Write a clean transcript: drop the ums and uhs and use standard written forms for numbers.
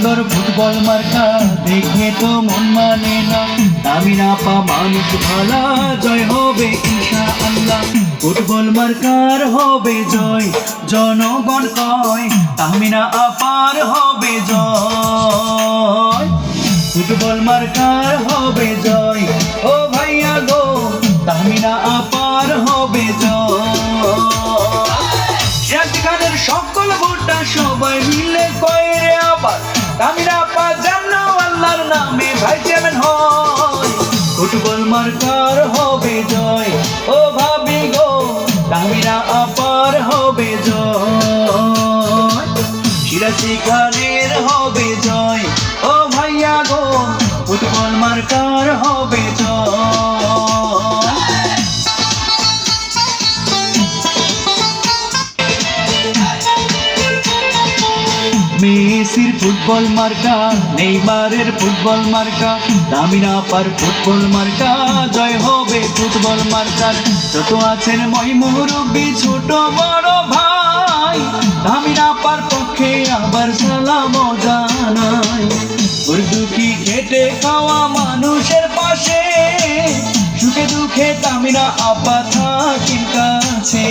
সুন্দর ফুটবল মার্কা দেখে তো মন মানে না। তামিনা আপা মানুষ ভালা, জয় হবে ইনশাআল্লাহ। ফুটবল মার্কার হবে জয়, জনগণ কয় তামিনা আপার হবে জয়। ফুটবল মার্কার হবে জয়, ও ভাইয়া গো তামিনা আপার হবে জয়। খানের সকল ভোটটা সবাই মিলে কয় রে আবার তামিনা আপা যেন আল্লাহর নামে ভাই চেয়ারম্যান হয়। ফুটবল মার্কার হবে জয়, ও ভাবি গো তামিনা আপার হবে জয়। সিরাজি খানের হবে জয়, ও ভাইয়া গো ফুটবল মার্কার হবে জয়। মেসির ফুটবল মার্কা, নেইমারের ফুটবল মার্কা, তামিনা আপার ফুটবল মার্কা, জয় হবে ফুটবল মার্কার। যত আছেন মই মুরব্বি ছোট বড় ভাই, তামিনা আপার পক্ষে আবার সালাম জানাই। দুঃখী খেটে খাওয়া মানুষের পাশে, সুখে দুঃখে তামিনা আপা থাকির কাছে।